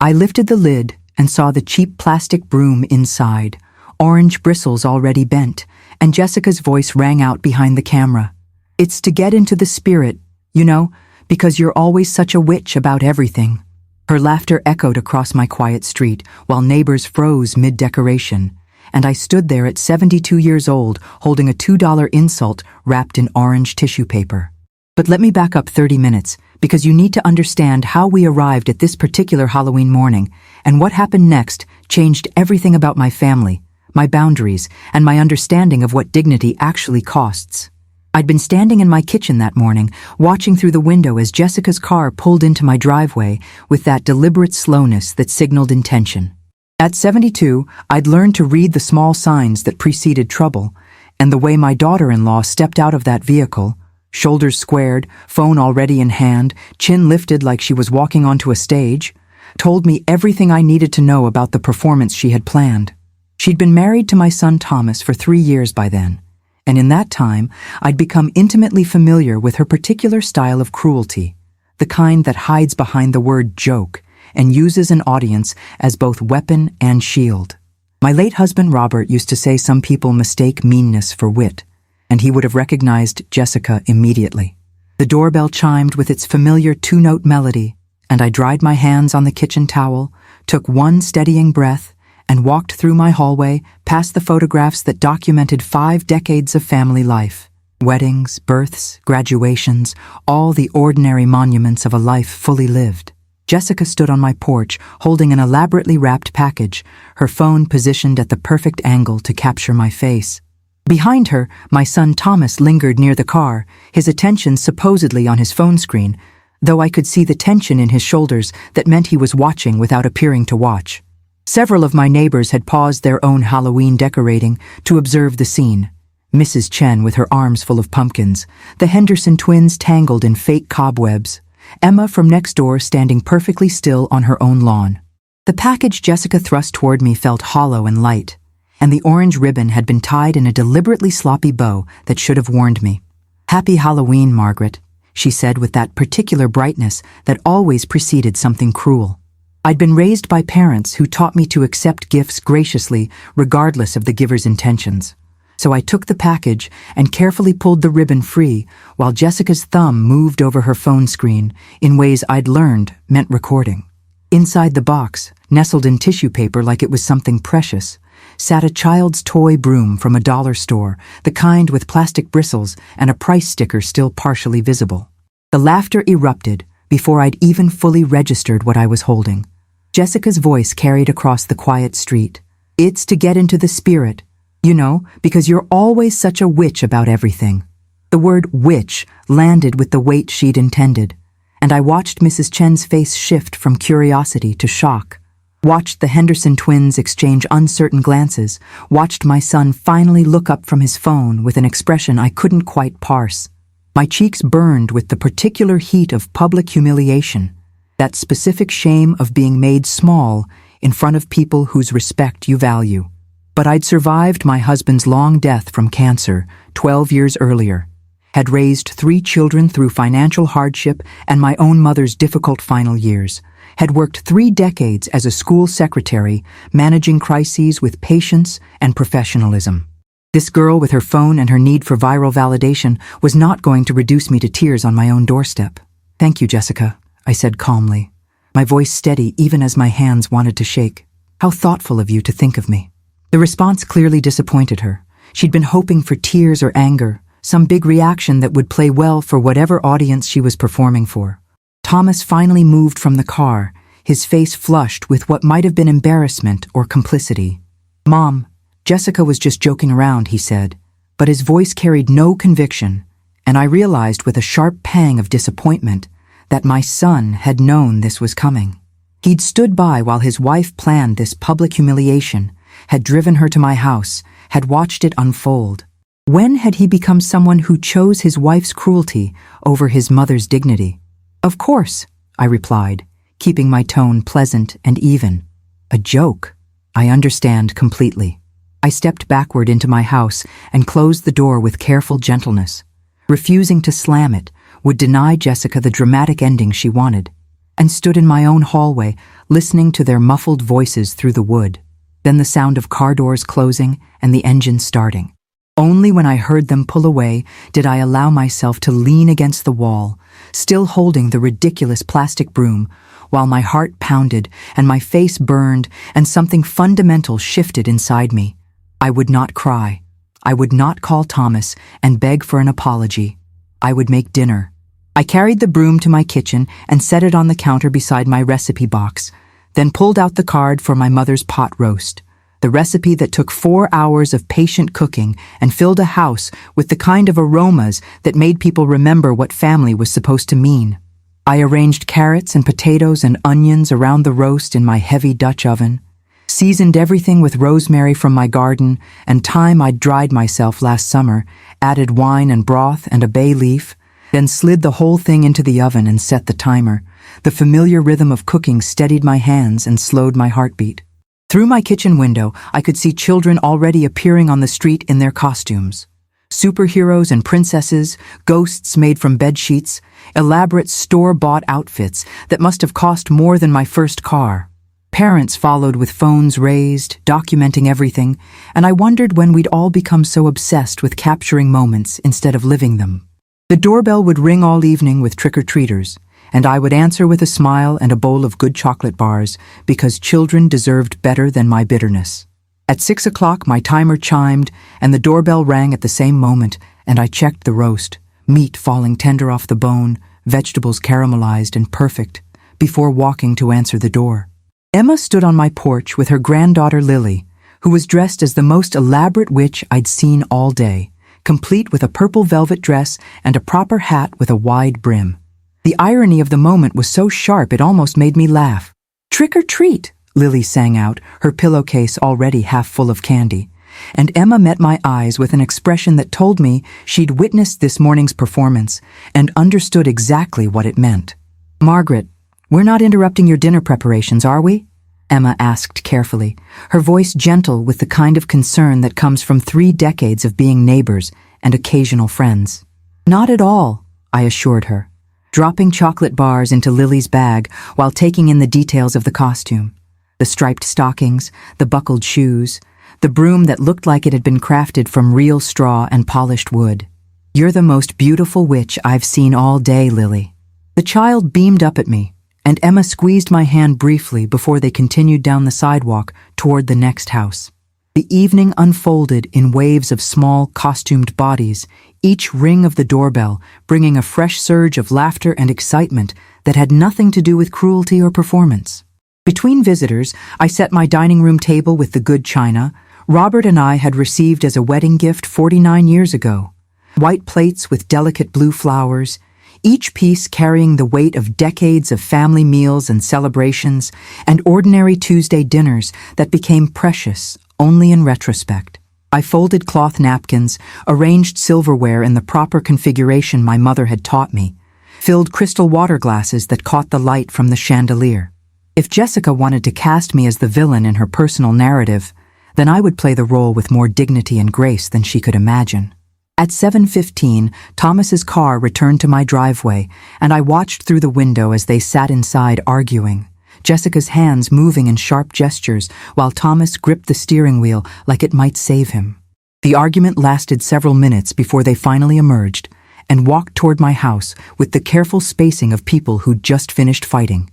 I lifted the lid and saw the cheap plastic broom inside, orange bristles already bent, and Jessica's voice rang out behind the camera. "It's to get into the spirit, you know, because you're always such a witch about everything." Her laughter echoed across my quiet street, while neighbors froze mid-decoration, and I stood there at 72 years old, holding a $2 insult wrapped in orange tissue paper. But let me back up 30 minutes, because you need to understand how we arrived at this particular Halloween morning, and what happened next changed everything about my family, my boundaries, and my understanding of what dignity actually costs. I'd been standing in my kitchen that morning, watching through the window as Jessica's car pulled into my driveway with that deliberate slowness that signaled intention. At 72, I'd learned to read the small signs that preceded trouble, and the way my daughter-in-law stepped out of that vehicle, shoulders squared, phone already in hand, chin lifted like she was walking onto a stage, told me everything I needed to know about the performance she had planned. She'd been married to my son Thomas for 3 years by then, and in that time, I'd become intimately familiar with her particular style of cruelty, the kind that hides behind the word joke and uses an audience as both weapon and shield. My late husband Robert used to say some people mistake meanness for wit, and he would have recognized Jessica immediately. The doorbell chimed with its familiar 2-note melody, and I dried my hands on the kitchen towel, took one steadying breath, and walked through my hallway past the photographs that documented 5 decades of family life. Weddings, births, graduations, all the ordinary monuments of a life fully lived. Jessica stood on my porch, holding an elaborately wrapped package, her phone positioned at the perfect angle to capture my face. Behind her, my son Thomas lingered near the car, his attention supposedly on his phone screen, though I could see the tension in his shoulders that meant he was watching without appearing to watch. Several of my neighbors had paused their own Halloween decorating to observe the scene. Mrs. Chen with her arms full of pumpkins, the Henderson twins tangled in fake cobwebs, Emma from next door standing perfectly still on her own lawn. The package Jessica thrust toward me felt hollow and light, and the orange ribbon had been tied in a deliberately sloppy bow that should have warned me. "Happy Halloween, Margaret," she said with that particular brightness that always preceded something cruel. I'd been raised by parents who taught me to accept gifts graciously regardless of the giver's intentions. So I took the package and carefully pulled the ribbon free while Jessica's thumb moved over her phone screen in ways I'd learned meant recording. Inside the box, nestled in tissue paper like it was something precious, sat a child's toy broom from a dollar store, the kind with plastic bristles and a price sticker still partially visible. The laughter erupted before I'd even fully registered what I was holding. Jessica's voice carried across the quiet street. "It's to get into the spirit, you know, because you're always such a witch about everything." The word witch landed with the weight she'd intended, and I watched Mrs. Chen's face shift from curiosity to shock. Watched the Henderson twins exchange uncertain glances, watched my son finally look up from his phone with an expression I couldn't quite parse. My cheeks burned with the particular heat of public humiliation, that specific shame of being made small in front of people whose respect you value. But I'd survived my husband's long death from cancer 12 years earlier, had raised 3 children through financial hardship and my own mother's difficult final years, had worked 3 decades as a school secretary, managing crises with patience and professionalism. This girl with her phone and her need for viral validation was not going to reduce me to tears on my own doorstep. "Thank you, Jessica," I said calmly, my voice steady even as my hands wanted to shake. "How thoughtful of you to think of me." The response clearly disappointed her. She'd been hoping for tears or anger, some big reaction that would play well for whatever audience she was performing for. Thomas finally moved from the car, his face flushed with what might have been embarrassment or complicity. "Mom, Jessica was just joking around," he said, but his voice carried no conviction, and I realized with a sharp pang of disappointment that my son had known this was coming. He'd stood by while his wife planned this public humiliation, had driven her to my house, had watched it unfold. When had he become someone who chose his wife's cruelty over his mother's dignity? "Of course," I replied, keeping my tone pleasant and even. "A joke. I understand completely." I stepped backward into my house and closed the door with careful gentleness. Refusing to slam it would deny Jessica the dramatic ending she wanted, and stood in my own hallway, listening to their muffled voices through the wood, then the sound of car doors closing and the engine starting. Only when I heard them pull away did I allow myself to lean against the wall, still holding the ridiculous plastic broom, while my heart pounded and my face burned and something fundamental shifted inside me. I would not cry. I would not call Thomas and beg for an apology. I would make dinner. I carried the broom to my kitchen and set it on the counter beside my recipe box, then pulled out the card for my mother's pot roast, the recipe that took 4 hours of patient cooking and filled a house with the kind of aromas that made people remember what family was supposed to mean. I arranged carrots and potatoes and onions around the roast in my heavy Dutch oven, seasoned everything with rosemary from my garden and thyme I'd dried myself last summer, added wine and broth and a bay leaf, then slid the whole thing into the oven and set the timer. The familiar rhythm of cooking steadied my hands and slowed my heartbeat. Through my kitchen window, I could see children already appearing on the street in their costumes. Superheroes and princesses, ghosts made from bed sheets, elaborate store-bought outfits that must have cost more than my first car. Parents followed with phones raised, documenting everything, and I wondered when we'd all become so obsessed with capturing moments instead of living them. The doorbell would ring all evening with trick-or-treaters, and I would answer with a smile and a bowl of good chocolate bars because children deserved better than my bitterness. At 6 o'clock, my timer chimed, and the doorbell rang at the same moment, and I checked the roast, meat falling tender off the bone, vegetables caramelized and perfect, before walking to answer the door. Emma stood on my porch with her granddaughter Lily, who was dressed as the most elaborate witch I'd seen all day, complete with a purple velvet dress and a proper hat with a wide brim. The irony of the moment was so sharp it almost made me laugh. "Trick or treat," Lily sang out, her pillowcase already half full of candy, and Emma met my eyes with an expression that told me she'd witnessed this morning's performance and understood exactly what it meant. "Margaret, we're not interrupting your dinner preparations, are we?" Emma asked carefully, her voice gentle with the kind of concern that comes from 3 decades of being neighbors and occasional friends. "Not at all," I assured her, dropping chocolate bars into Lily's bag while taking in the details of the costume. The striped stockings, the buckled shoes, the broom that looked like it had been crafted from real straw and polished wood. "You're the most beautiful witch I've seen all day, Lily." The child beamed up at me, and Emma squeezed my hand briefly before they continued down the sidewalk toward the next house. The evening unfolded in waves of small, costumed bodies, each ring of the doorbell bringing a fresh surge of laughter and excitement that had nothing to do with cruelty or performance. Between visitors, I set my dining room table with the good china Robert and I had received as a wedding gift 49 years ago. White plates with delicate blue flowers, each piece carrying the weight of decades of family meals and celebrations and ordinary Tuesday dinners that became precious only in retrospect. I folded cloth napkins, arranged silverware in the proper configuration my mother had taught me, filled crystal water glasses that caught the light from the chandelier. If Jessica wanted to cast me as the villain in her personal narrative, then I would play the role with more dignity and grace than she could imagine. At 7:15, Thomas's car returned to my driveway, and I watched through the window as they sat inside arguing, Jessica's hands moving in sharp gestures while Thomas gripped the steering wheel like it might save him. The argument lasted several minutes before they finally emerged and walked toward my house with the careful spacing of people who'd just finished fighting.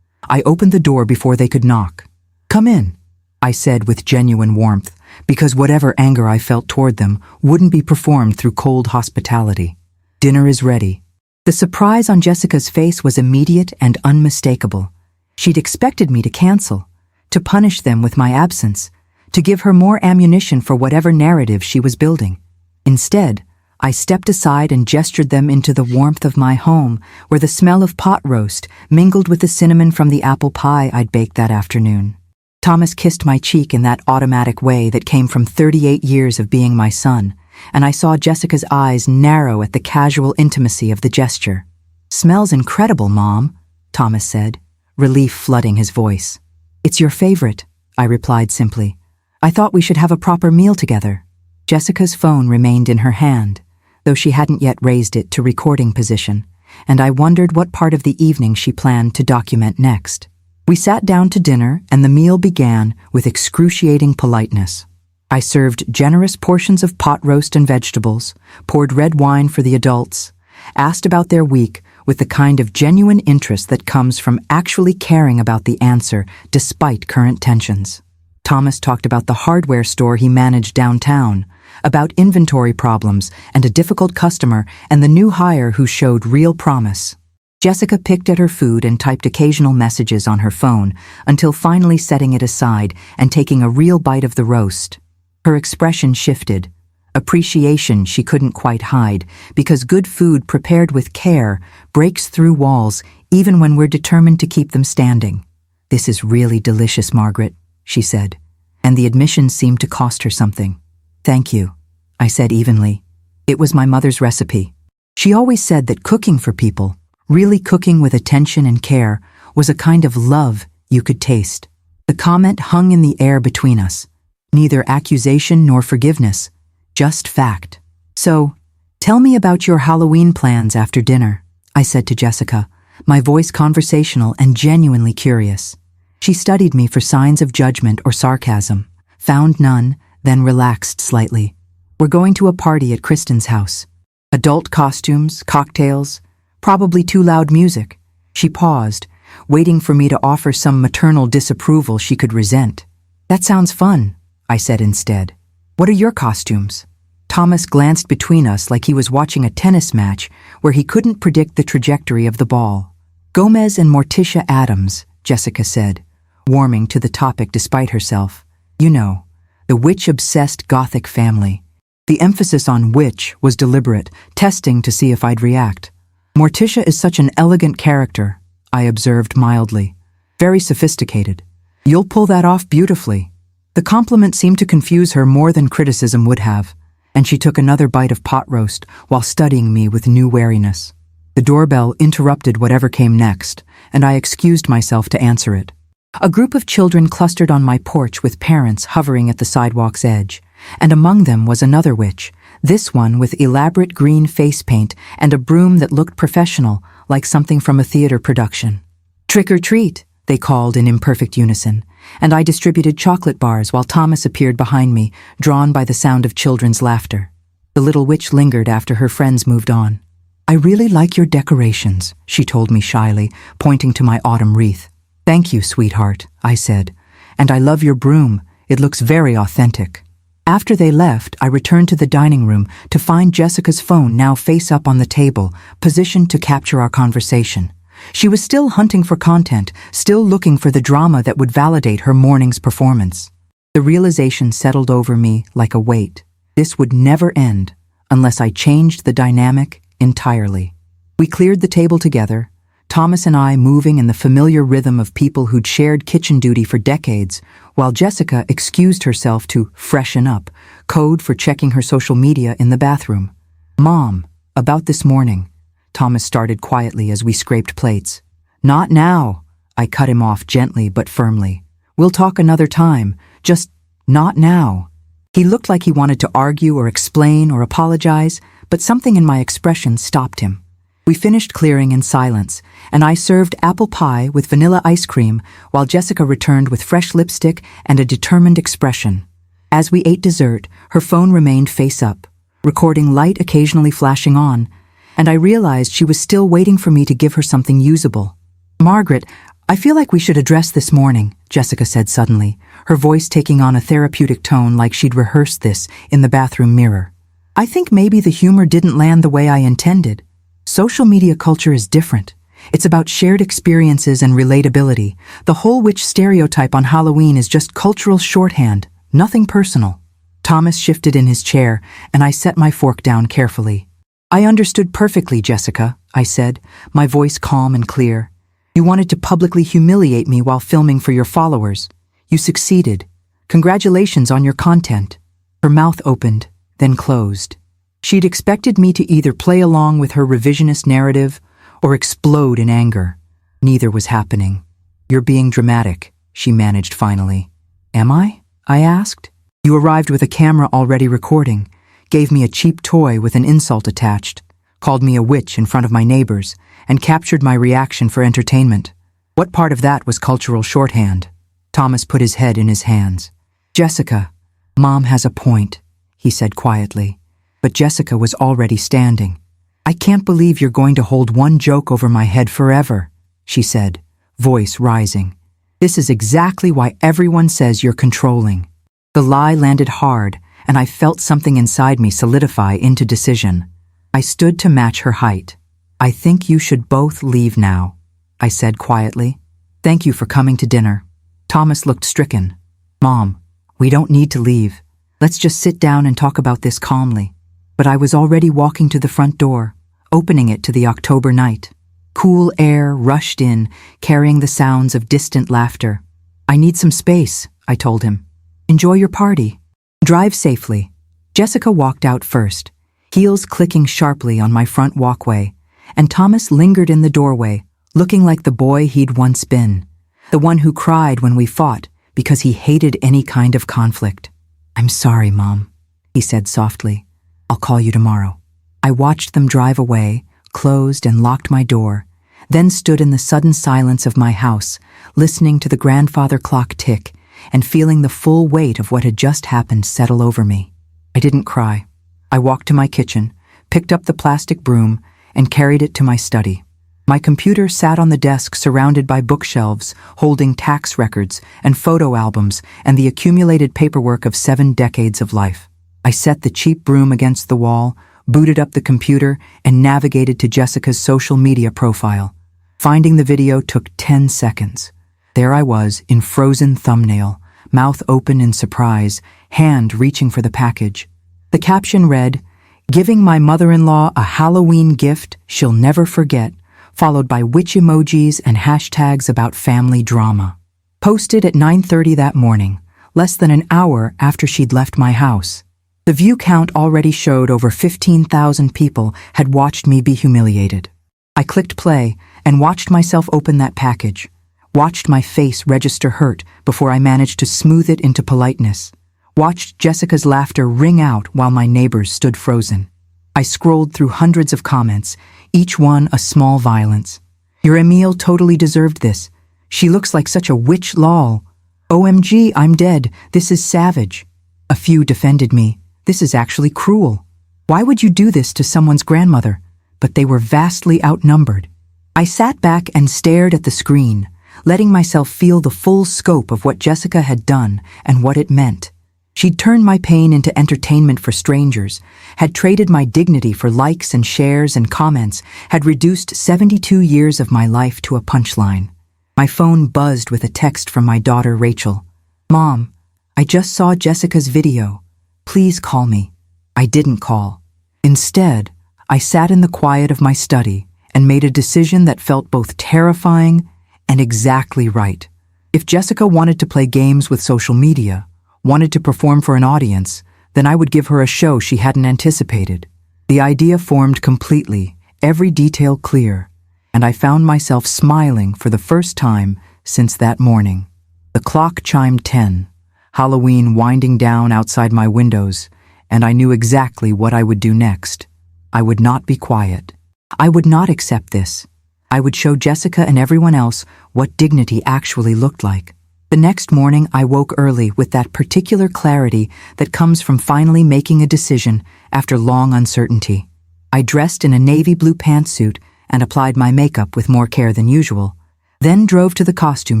I opened the door before they could knock. "Come in," I said with genuine warmth, because whatever anger I felt toward them wouldn't be performed through cold hospitality. "Dinner is ready." The surprise on Jessica's face was immediate and unmistakable. She'd expected me to cancel, to punish them with my absence, to give her more ammunition for whatever narrative she was building. Instead, I stepped aside and gestured them into the warmth of my home, where the smell of pot roast mingled with the cinnamon from the apple pie I'd baked that afternoon. Thomas kissed my cheek in that automatic way that came from 38 years of being my son, and I saw Jessica's eyes narrow at the casual intimacy of the gesture. "Smells incredible, Mom," Thomas said, relief flooding his voice. "It's your favorite," I replied simply. "I thought we should have a proper meal together." Jessica's phone remained in her hand, though she hadn't yet raised it to recording position, and I wondered what part of the evening she planned to document next. We sat down to dinner, and the meal began with excruciating politeness. I served generous portions of pot roast and vegetables, poured red wine for the adults, asked about their week with the kind of genuine interest that comes from actually caring about the answer despite current tensions. Thomas talked about the hardware store he managed downtown, about inventory problems and a difficult customer and the new hire who showed real promise. Jessica picked at her food and typed occasional messages on her phone until finally setting it aside and taking a real bite of the roast. Her expression shifted. Appreciation she couldn't quite hide, because good food prepared with care breaks through walls even when we're determined to keep them standing. "This is really delicious, Margaret," she said, and the admission seemed to cost her something. "Thank you," I said evenly. It was my mother's recipe. She always said that cooking for people, really cooking with attention and care, was a kind of love you could taste. The comment hung in the air between us. Neither accusation nor forgiveness, just fact. "So, tell me about your Halloween plans after dinner," I said to Jessica, my voice conversational and genuinely curious. She studied me for signs of judgment or sarcasm, found none, then relaxed slightly. "We're going to a party at Kristen's house. Adult costumes, cocktails, probably too loud music." She paused, waiting for me to offer some maternal disapproval she could resent. "That sounds fun," I said instead. "What are your costumes?" Thomas glanced between us like he was watching a tennis match where he couldn't predict the trajectory of the ball. "Gomez and Morticia Adams," Jessica said, warming to the topic despite herself. "You know, the witch-obsessed Gothic family." The emphasis on witch was deliberate, testing to see if I'd react. "Morticia is such an elegant character," I observed mildly. "Very sophisticated. You'll pull that off beautifully." The compliment seemed to confuse her more than criticism would have, and she took another bite of pot roast while studying me with new wariness. The doorbell interrupted whatever came next, and I excused myself to answer it. A group of children clustered on my porch with parents hovering at the sidewalk's edge, and among them was another witch, this one with elaborate green face paint and a broom that looked professional, like something from a theater production. "Trick or treat," they called in imperfect unison, and I distributed chocolate bars while Thomas appeared behind me, drawn by the sound of children's laughter. The little witch lingered after her friends moved on. "I really like your decorations," she told me shyly, pointing to my autumn wreath. "Thank you, sweetheart," I said, "and I love your broom. It looks very authentic." After they left, I returned to the dining room to find Jessica's phone now face up on the table, positioned to capture our conversation. She was still hunting for content, still looking for the drama that would validate her morning's performance. The realization settled over me like a weight. This would never end unless I changed the dynamic entirely. We cleared the table together, Thomas and I moving in the familiar rhythm of people who'd shared kitchen duty for decades, while Jessica excused herself to freshen up, code for checking her social media in the bathroom. "Mom, about this morning," Thomas started quietly as we scraped plates. "Not now," I cut him off gently but firmly. "We'll talk another time, just not now." He looked like he wanted to argue or explain or apologize, but something in my expression stopped him. We finished clearing in silence, and I served apple pie with vanilla ice cream while Jessica returned with fresh lipstick and a determined expression. As we ate dessert, her phone remained face up, recording light occasionally flashing on, and I realized she was still waiting for me to give her something usable. "Margaret, I feel like we should address this morning," Jessica said suddenly, her voice taking on a therapeutic tone like she'd rehearsed this in the bathroom mirror. "I think maybe the humor didn't land the way I intended. Social media culture is different. It's about shared experiences and relatability. The whole witch stereotype on Halloween is just cultural shorthand, nothing personal." Thomas shifted in his chair, and I set my fork down carefully. "I understood perfectly, Jessica," I said, my voice calm and clear. "You wanted to publicly humiliate me while filming for your followers. You succeeded. Congratulations on your content." Her mouth opened, then closed. She'd expected me to either play along with her revisionist narrative or explode in anger. Neither was happening. "You're being dramatic," she managed finally. "Am I?" I asked. "You arrived with a camera already recording, gave me a cheap toy with an insult attached, called me a witch in front of my neighbors, and captured my reaction for entertainment. What part of that was cultural shorthand? Thomas put his head in his hands. Jessica, Mom has a point, he said quietly. But Jessica was already standing. I can't believe you're going to hold one joke over my head forever, she said, voice rising. This is exactly why everyone says you're controlling. The lie landed hard, and I felt something inside me solidify into decision. I stood to match her height. I think you should both leave now, I said quietly. Thank you for coming to dinner. Thomas looked stricken. Mom, we don't need to leave. Let's just sit down and talk about this calmly. But I was already walking to the front door, opening it to the October night. Cool air rushed in, carrying the sounds of distant laughter. I need some space, I told him. Enjoy your party. Drive safely. Jessica walked out first, heels clicking sharply on my front walkway, and Thomas lingered in the doorway, looking like the boy he'd once been, the one who cried when we fought because he hated any kind of conflict. I'm sorry, Mom, he said softly. I'll call you tomorrow. I watched them drive away, closed and locked my door, then stood in the sudden silence of my house, listening to the grandfather clock tick and feeling the full weight of what had just happened settle over me. I didn't cry. I walked to my kitchen, picked up the plastic broom, and carried it to my study. My computer sat on the desk surrounded by bookshelves, holding tax records and photo albums and the accumulated paperwork of 7 decades of life. I set the cheap broom against the wall, booted up the computer, and navigated to Jessica's social media profile. Finding the video took 10 seconds. There I was, in frozen thumbnail, mouth open in surprise, hand reaching for the package. The caption read, "Giving my mother-in-law a Halloween gift she'll never forget," followed by witch emojis and hashtags about family drama. Posted at 9:30 that morning, less than an hour after she'd left my house. The view count already showed over 15,000 people had watched me be humiliated. I clicked play and watched myself open that package, watched my face register hurt before I managed to smooth it into politeness, watched Jessica's laughter ring out while my neighbors stood frozen. I scrolled through hundreds of comments, each one a small violence. Your Emile totally deserved this. She looks like such a witch lol. OMG, I'm dead. This is savage. A few defended me. This is actually cruel. Why would you do this to someone's grandmother? But they were vastly outnumbered. I sat back and stared at the screen, letting myself feel the full scope of what Jessica had done and what it meant. She'd turned my pain into entertainment for strangers, had traded my dignity for likes and shares and comments, had reduced 72 years of my life to a punchline. My phone buzzed with a text from my daughter Rachel. Mom, I just saw Jessica's video. Please call me. I didn't call. Instead, I sat in the quiet of my study and made a decision that felt both terrifying and exactly right. If Jessica wanted to play games with social media, wanted to perform for an audience, then I would give her a show she hadn't anticipated. The idea formed completely, every detail clear, and I found myself smiling for the first time since that morning. The clock chimed 10, Halloween winding down outside my windows, and I knew exactly what I would do next. I would not be quiet. I would not accept this. I would show Jessica and everyone else what dignity actually looked like. The next morning, I woke early with that particular clarity that comes from finally making a decision after long uncertainty. I dressed in a navy blue pantsuit and applied my makeup with more care than usual, then drove to the costume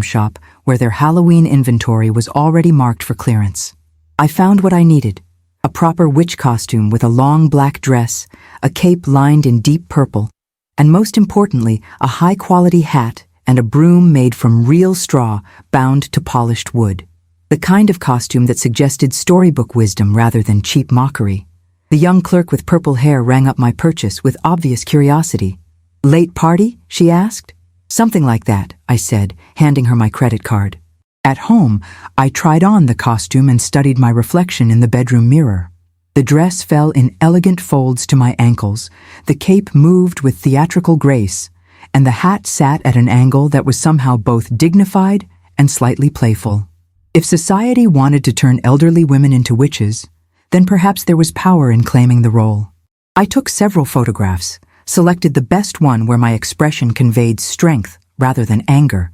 shop where their Halloween inventory was already marked for clearance. I found what I needed: a proper witch costume with a long black dress, a cape lined in deep purple, and most importantly, a high-quality hat and a broom made from real straw bound to polished wood. The kind of costume that suggested storybook wisdom rather than cheap mockery. The young clerk with purple hair rang up my purchase with obvious curiosity. Late party? She asked. Something like that, I said, handing her my credit card. At home, I tried on the costume and studied my reflection in the bedroom mirror. The dress fell in elegant folds to my ankles, the cape moved with theatrical grace, and the hat sat at an angle that was somehow both dignified and slightly playful. If society wanted to turn elderly women into witches, then perhaps there was power in claiming the role. I took several photographs, selected the best one where my expression conveyed strength rather than anger,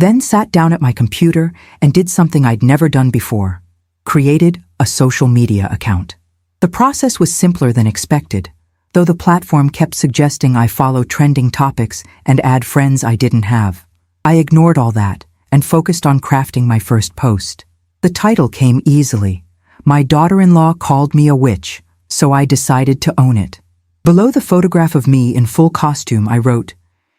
Then sat down at my computer and did something I'd never done before. Created a social media account. The process was simpler than expected, though the platform kept suggesting I follow trending topics and add friends I didn't have. I ignored all that and focused on crafting my first post. The title came easily. My daughter-in-law called me a witch, so I decided to own it. Below the photograph of me in full costume, I wrote,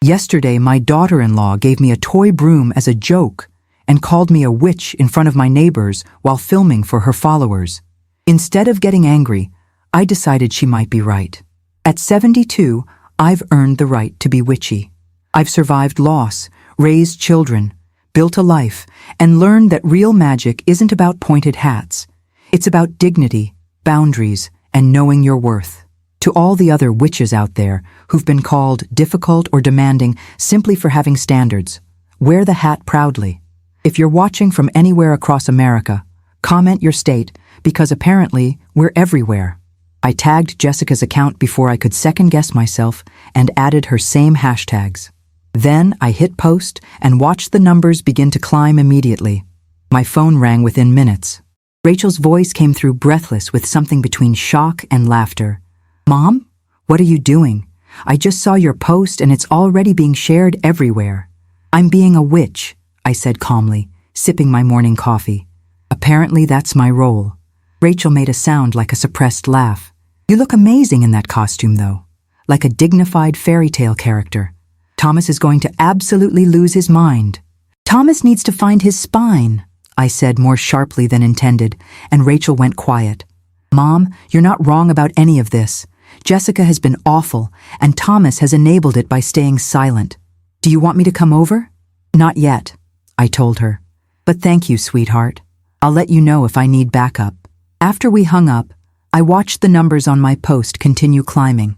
"Yesterday, my daughter-in-law gave me a toy broom as a joke and called me a witch in front of my neighbors while filming for her followers. Instead of getting angry, I decided she might be right. At 72, I've earned the right to be witchy. I've survived loss, raised children, built a life, and learned that real magic isn't about pointed hats. It's about dignity, boundaries, and knowing your worth. To all the other witches out there who've been called difficult or demanding simply for having standards, wear the hat proudly. If you're watching from anywhere across America, comment your state, because apparently we're everywhere." I tagged Jessica's account before I could second-guess myself and added her same hashtags. Then I hit post and watched the numbers begin to climb immediately. My phone rang within minutes. Rachel's voice came through breathless with something between shock and laughter. "Mom, what are you doing? I just saw your post and it's already being shared everywhere." "I'm being a witch," I said calmly, sipping my morning coffee. "Apparently that's my role." Rachel made a sound like a suppressed laugh. "You look amazing in that costume, though. Like a dignified fairy tale character. Thomas is going to absolutely lose his mind." "Thomas needs to find his spine," I said more sharply than intended, and Rachel went quiet. "Mom, you're not wrong about any of this. Jessica has been awful, and Thomas has enabled it by staying silent. Do you want me to come over?" "Not yet," I told her. "But thank you, sweetheart. I'll let you know if I need backup." After we hung up, I watched the numbers on my post continue climbing.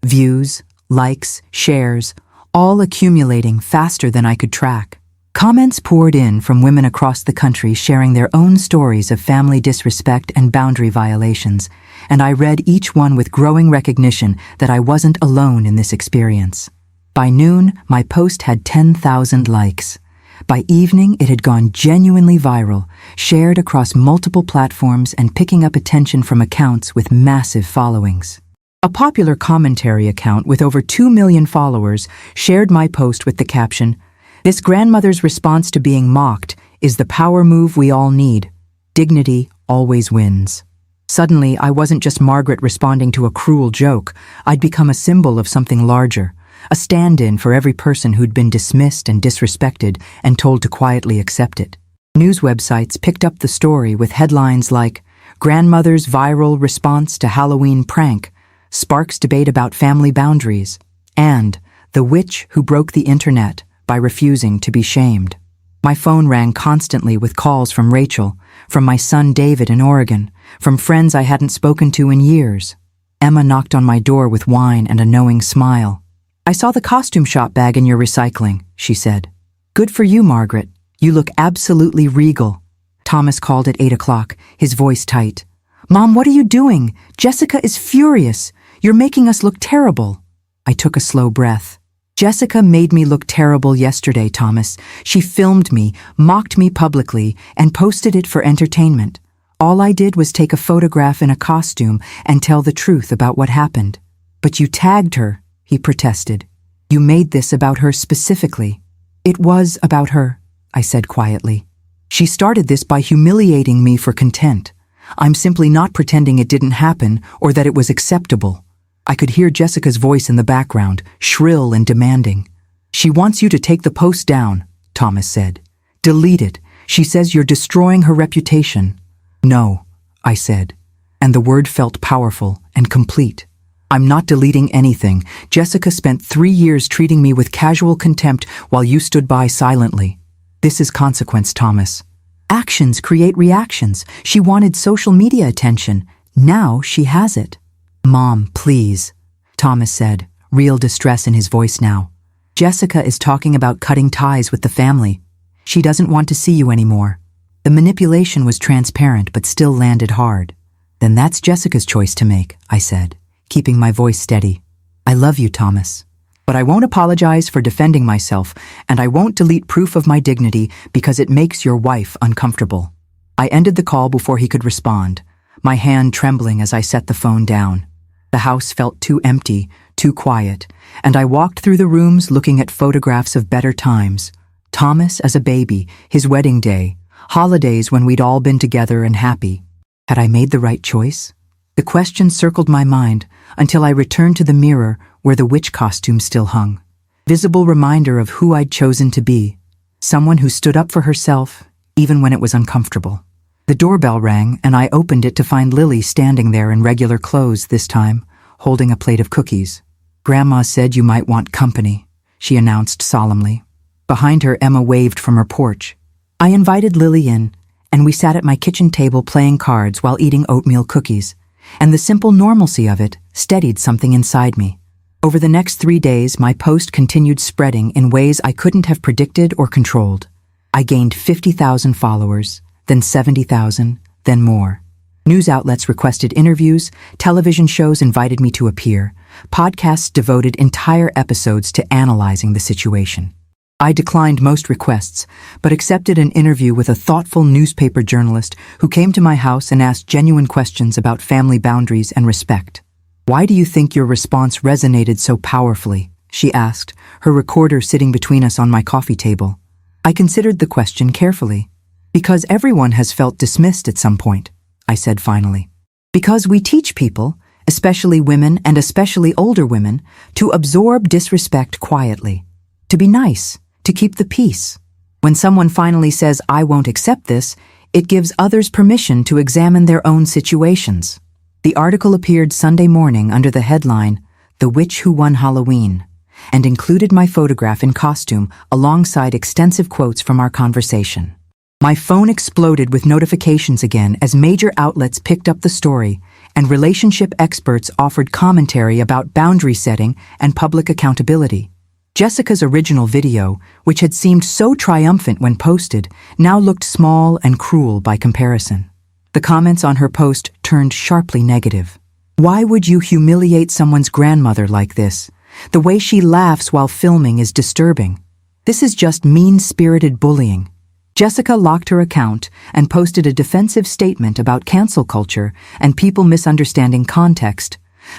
Views, likes, shares, all accumulating faster than I could track. Comments poured in from women across the country sharing their own stories of family disrespect and boundary violations, and I read each one with growing recognition that I wasn't alone in this experience. By noon, my post had 10,000 likes. By evening, it had gone genuinely viral, shared across multiple platforms and picking up attention from accounts with massive followings. A popular commentary account with over 2 million followers shared my post with the caption, "This grandmother's response to being mocked is the power move we all need. Dignity always wins." Suddenly, I wasn't just Margaret responding to a cruel joke. I'd become a symbol of something larger, a stand-in for every person who'd been dismissed and disrespected and told to quietly accept it. News websites picked up the story with headlines like, "Grandmother's viral response to Halloween prank sparks debate about family boundaries," and "The witch who broke the internet by refusing to be shamed." My phone rang constantly with calls from Rachel, from my son David in Oregon, from friends I hadn't spoken to in years. Emma knocked on my door with wine and a knowing smile. "I saw the costume shop bag in your recycling," she said. "Good for you, Margaret. You look absolutely regal." Thomas called at 8 o'clock, his voice tight. "Mom, what are you doing? Jessica is furious. You're making us look terrible." I took a slow breath. "Jessica made me look terrible yesterday, Thomas. She filmed me, mocked me publicly, and posted it for entertainment. All I did was take a photograph in a costume and tell the truth about what happened." "But you tagged her," he protested. "You made this about her specifically." "It was about her," I said quietly. "She started this by humiliating me for content. I'm simply not pretending it didn't happen or that it was acceptable." I could hear Jessica's voice in the background, shrill and demanding. "She wants you to take the post down," Thomas said. "Delete it. She says you're destroying her reputation." "No," I said, and the word felt powerful and complete. "I'm not deleting anything. Jessica spent 3 years treating me with casual contempt while you stood by silently. This is consequence, Thomas." Actions create reactions. She wanted social media attention. Now she has it. "Mom, please," Thomas said, real distress in his voice now. "Jessica is talking about cutting ties with the family. She doesn't want to see you anymore." The manipulation was transparent but still landed hard. "Then that's Jessica's choice to make," I said, keeping my voice steady. "I love you, Thomas. But I won't apologize for defending myself, and I won't delete proof of my dignity because it makes your wife uncomfortable. I ended the call before he could respond, my hand trembling as I set the phone down. The house felt too empty, too quiet, and I walked through the rooms looking at photographs of better times. Thomas as a baby, his wedding day, holidays when we'd all been together and happy. Had I made the right choice? The question circled my mind until I returned to the mirror where the witch costume still hung. Visible reminder of who I'd chosen to be. Someone who stood up for herself, even when it was uncomfortable. The doorbell rang, and I opened it to find Lily standing there in regular clothes this time, holding a plate of cookies. "Grandma said you might want company," she announced solemnly. Behind her, Emma waved from her porch. I invited Lily in, and we sat at my kitchen table playing cards while eating oatmeal cookies, and the simple normalcy of it steadied something inside me. Over the next 3 days, my post continued spreading in ways I couldn't have predicted or controlled. I gained 50,000 followers, then 70,000, then more. News outlets requested interviews, television shows invited me to appear, podcasts devoted entire episodes to analyzing the situation. I declined most requests, but accepted an interview with a thoughtful newspaper journalist who came to my house and asked genuine questions about family boundaries and respect. "Why do you think your response resonated so powerfully?" she asked, her recorder sitting between us on my coffee table. I considered the question carefully. "Because everyone has felt dismissed at some point," I said finally. "Because we teach people, especially women and especially older women, to absorb disrespect quietly, to be nice, to keep the peace. When someone finally says, 'I won't accept this,' it gives others permission to examine their own situations." The article appeared Sunday morning under the headline, "The Witch Who Won Halloween," and included my photograph in costume alongside extensive quotes from our conversation. My phone exploded with notifications again as major outlets picked up the story, and relationship experts offered commentary about boundary setting and public accountability. Jessica's original video, which had seemed so triumphant when posted, now looked small and cruel by comparison. The comments on her post turned sharply negative. "Why would you humiliate someone's grandmother like this? The way she laughs while filming is disturbing. This is just mean-spirited bullying." Jessica locked her account and posted a defensive statement about cancel culture and people misunderstanding context,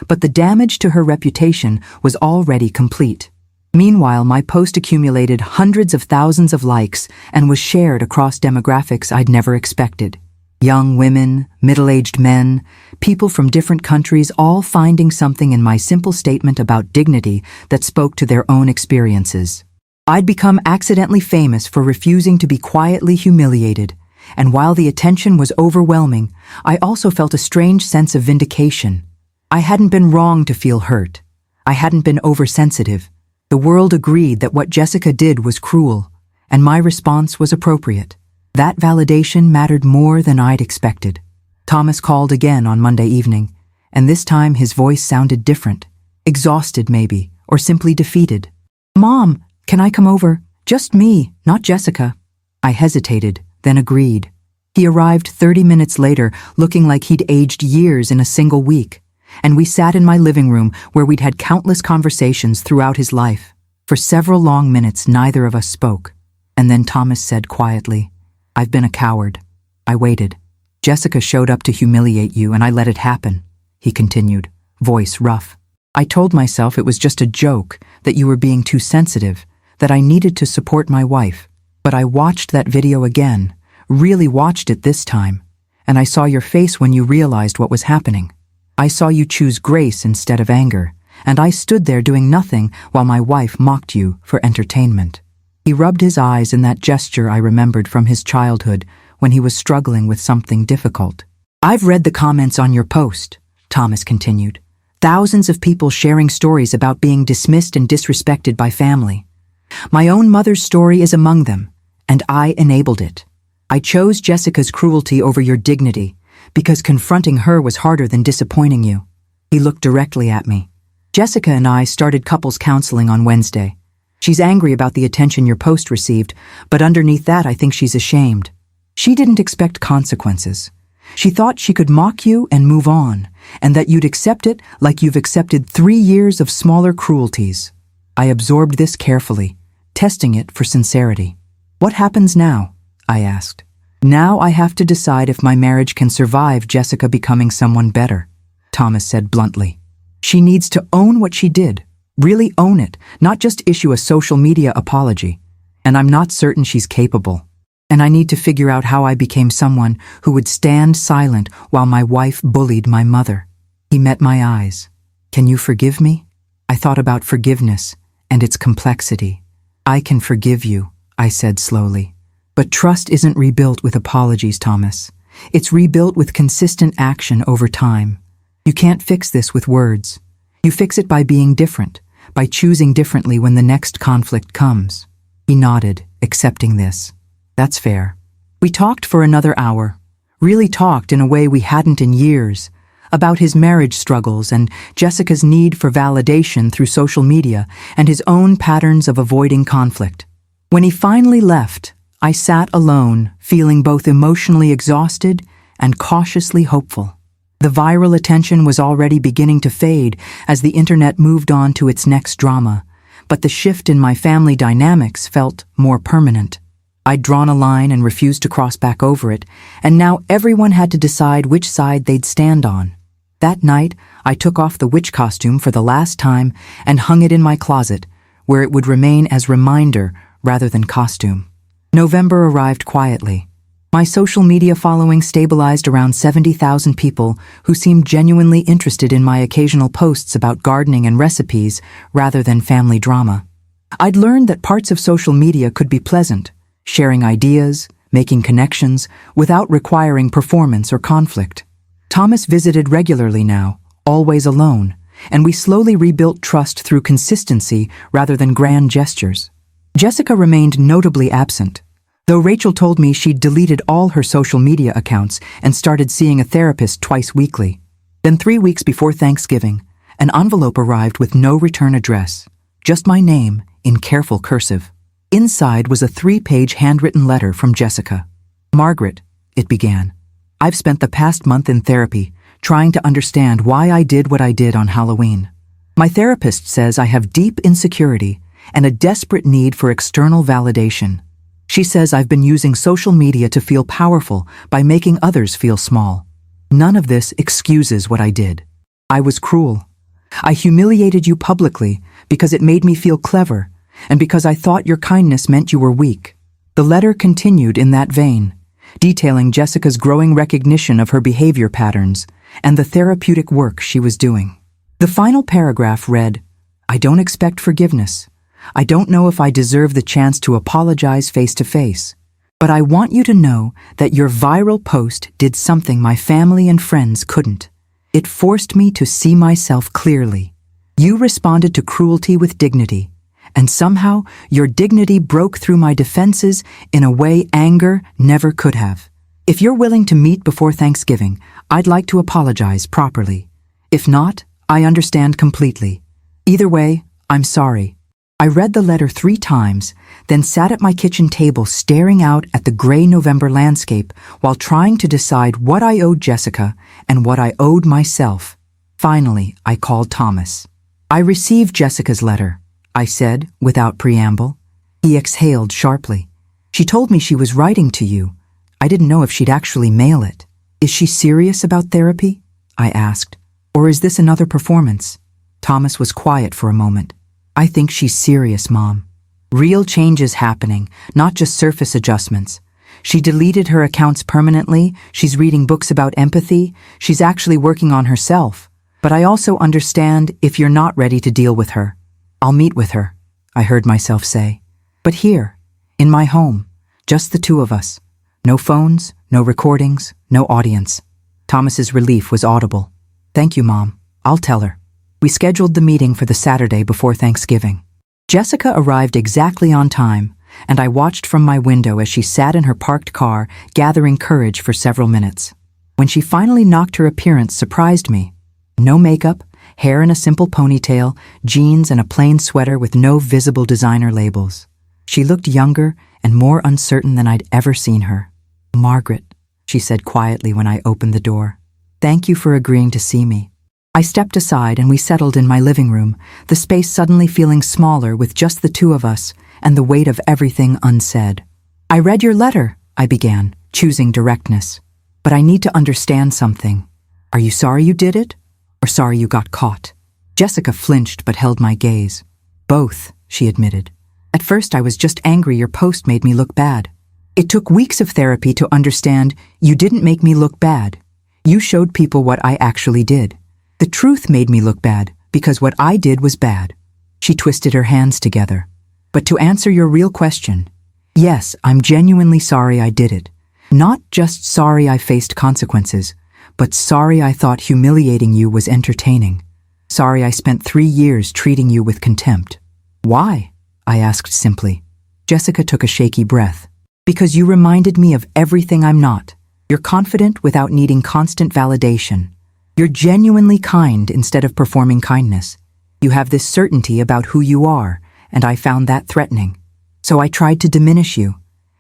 but the damage to her reputation was already complete. Meanwhile, my post accumulated hundreds of thousands of likes and was shared across demographics I'd never expected. Young women, middle-aged men, people from different countries, all finding something in my simple statement about dignity that spoke to their own experiences. I'd become accidentally famous for refusing to be quietly humiliated, and while the attention was overwhelming, I also felt a strange sense of vindication. I hadn't been wrong to feel hurt. I hadn't been oversensitive. The world agreed that what Jessica did was cruel, and my response was appropriate. That validation mattered more than I'd expected. Thomas called again on Monday evening, and this time his voice sounded different. Exhausted maybe, or simply defeated. "Mom, can I come over? Just me, not Jessica." I hesitated, then agreed. He arrived 30 minutes later, looking like he'd aged years in a single week, and we sat in my living room where we'd had countless conversations throughout his life. For several long minutes, neither of us spoke, and then Thomas said quietly, "I've been a coward." I waited. "Jessica showed up to humiliate you, and I let it happen," he continued, voice rough. "I told myself it was just a joke, that you were being too sensitive, that I needed to support my wife. But I watched that video again, really watched it this time, and I saw your face when you realized what was happening. I saw you choose grace instead of anger, and I stood there doing nothing while my wife mocked you for entertainment." He rubbed his eyes in that gesture I remembered from his childhood when he was struggling with something difficult. "I've read the comments on your post," Thomas continued. "Thousands of people sharing stories about being dismissed and disrespected by family. My own mother's story is among them, and I enabled it. I chose Jessica's cruelty over your dignity, because confronting her was harder than disappointing you." He looked directly at me. "Jessica and I started couples counseling on Wednesday. She's angry about the attention your post received, but underneath that I think she's ashamed. She didn't expect consequences. She thought she could mock you and move on, and that you'd accept it like you've accepted 3 years of smaller cruelties. I absorbed this carefully, testing it for sincerity. "What happens now?" I asked. "Now I have to decide if my marriage can survive Jessica becoming someone better," Thomas said bluntly. "She needs to own what she did, really own it, not just issue a social media apology. And I'm not certain she's capable. And I need to figure out how I became someone who would stand silent while my wife bullied my mother." He met my eyes. "Can you forgive me?" I thought about forgiveness and its complexity. "I can forgive you," I said slowly. "But trust isn't rebuilt with apologies, Thomas. It's rebuilt with consistent action over time. You can't fix this with words. You fix it by being different, by choosing differently when the next conflict comes." He nodded, accepting this. "That's fair." We talked for another hour, really talked in a way we hadn't in years, about his marriage struggles and Jessica's need for validation through social media and his own patterns of avoiding conflict. When he finally left, I sat alone, feeling both emotionally exhausted and cautiously hopeful. The viral attention was already beginning to fade as the internet moved on to its next drama, but the shift in my family dynamics felt more permanent. I'd drawn a line and refused to cross back over it, and now everyone had to decide which side they'd stand on. That night, I took off the witch costume for the last time and hung it in my closet, where it would remain as reminder rather than costume. November arrived quietly. My social media following stabilized around 70,000 people who seemed genuinely interested in my occasional posts about gardening and recipes rather than family drama. I'd learned that parts of social media could be pleasant, sharing ideas, making connections, without requiring performance or conflict. Thomas visited regularly now, always alone, and we slowly rebuilt trust through consistency rather than grand gestures. Jessica remained notably absent, though Rachel told me she'd deleted all her social media accounts and started seeing a therapist twice weekly. Then 3 weeks before Thanksgiving, an envelope arrived with no return address, just my name in careful cursive. Inside was a 3-page handwritten letter from Jessica. "Margaret," it began, "I've spent the past month in therapy, trying to understand why I did what I did on Halloween. My therapist says I have deep insecurity and a desperate need for external validation. She says I've been using social media to feel powerful by making others feel small. None of this excuses what I did. I was cruel. I humiliated you publicly because it made me feel clever and because I thought your kindness meant you were weak." The letter continued in that vein, detailing Jessica's growing recognition of her behavior patterns and the therapeutic work she was doing. The final paragraph read, "I don't expect forgiveness. I don't know if I deserve the chance to apologize face to face, but I want you to know that your viral post did something my family and friends couldn't. It forced me to see myself clearly. You responded to cruelty with dignity, and somehow your dignity broke through my defenses in a way anger never could have. If you're willing to meet before Thanksgiving, I'd like to apologize properly. If not, I understand completely. Either way, I'm sorry." I read the letter 3 times, then sat at my kitchen table staring out at the gray November landscape while trying to decide what I owed Jessica and what I owed myself. Finally, I called Thomas. "I received Jessica's letter," I said without preamble. He exhaled sharply. "She told me she was writing to you. I didn't know if she'd actually mail it." "Is she serious about therapy?" I asked. "Or is this another performance?" Thomas was quiet for a moment. "I think she's serious, Mom. Real changes happening, not just surface adjustments. She deleted her accounts permanently, she's reading books about empathy, she's actually working on herself. But I also understand if you're not ready to deal with her. I'll meet with her," I heard myself say. "But here, in my home, just the 2 of us. No phones, no recordings, no audience." Thomas's relief was audible. "Thank you, Mom. I'll tell her." We scheduled the meeting for the Saturday before Thanksgiving. Jessica arrived exactly on time, and I watched from my window as she sat in her parked car, gathering courage for several minutes. When she finally knocked, her appearance surprised me. No makeup, hair in a simple ponytail, jeans and a plain sweater with no visible designer labels. She looked younger and more uncertain than I'd ever seen her. "Margaret," she said quietly when I opened the door. "Thank you for agreeing to see me. I stepped aside and we settled in my living room, the space suddenly feeling smaller with just the two of us and the weight of everything unsaid. I read your letter, I began, choosing directness. But I need to understand something. Are you sorry you did it? Or sorry you got caught? Jessica flinched but held my gaze. Both, she admitted. At first I was just angry your post made me look bad. It took weeks of therapy to understand you didn't make me look bad. You showed people what I actually did. The truth made me look bad because what I did was bad. She twisted her hands together. But to answer your real question, yes, I'm genuinely sorry I did it. Not just sorry I faced consequences, but sorry I thought humiliating you was entertaining. Sorry I spent 3 years treating you with contempt. Why? I asked simply. Jessica took a shaky breath. Because you reminded me of everything I'm not. You're confident without needing constant validation. You're genuinely kind instead of performing kindness. You have this certainty about who you are, and I found that threatening. So I tried to diminish you,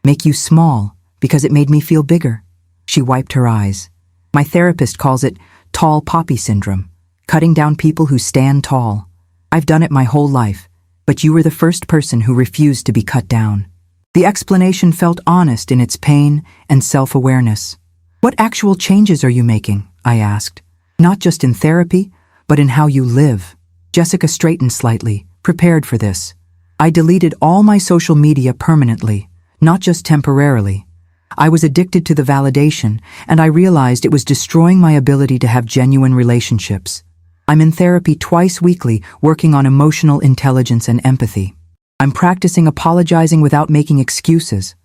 make you small, because it made me feel bigger. She wiped her eyes. My therapist calls it tall poppy syndrome, cutting down people who stand tall. I've done it my whole life, but you were the first person who refused to be cut down. The explanation felt honest in its pain and self-awareness. What actual changes are you making? I asked. Not just in therapy, but in how you live. Jessica straightened slightly, prepared for this. I deleted all my social media permanently, not just temporarily. I was addicted to the validation, and I realized it was destroying my ability to have genuine relationships. I'm in therapy twice weekly, working on emotional intelligence and empathy. I'm practicing apologizing without making excuses.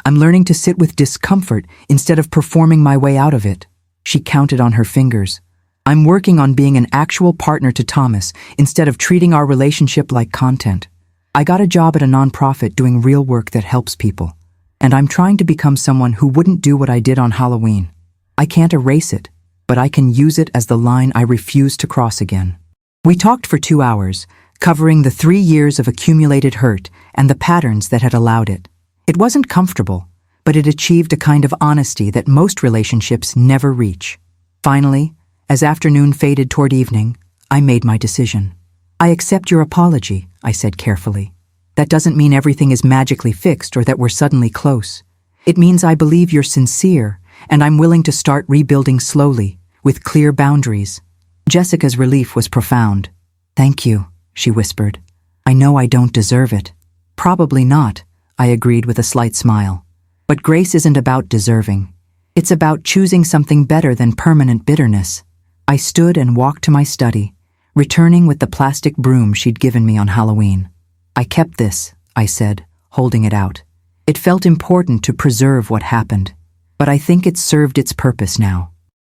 I'm learning to sit with discomfort instead of performing my way out of it. She counted on her fingers. I'm working on being an actual partner to Thomas instead of treating our relationship like content. I got a job at a nonprofit doing real work that helps people. And I'm trying to become someone who wouldn't do what I did on Halloween. I can't erase it, but I can use it as the line I refuse to cross again. We talked for 2 hours, covering the 3 years of accumulated hurt and the patterns that had allowed it. It wasn't comfortable, but it achieved a kind of honesty that most relationships never reach. Finally, as afternoon faded toward evening, I made my decision. I accept your apology, I said carefully. That doesn't mean everything is magically fixed or that we're suddenly close. It means I believe you're sincere, and I'm willing to start rebuilding slowly, with clear boundaries. Jessica's relief was profound. Thank you, she whispered. I know I don't deserve it. Probably not, I agreed with a slight smile. But grace isn't about deserving. It's about choosing something better than permanent bitterness. I stood and walked to my study, returning with the plastic broom she'd given me on Halloween. I kept this, I said, holding it out. It felt important to preserve what happened, but I think it's served its purpose now.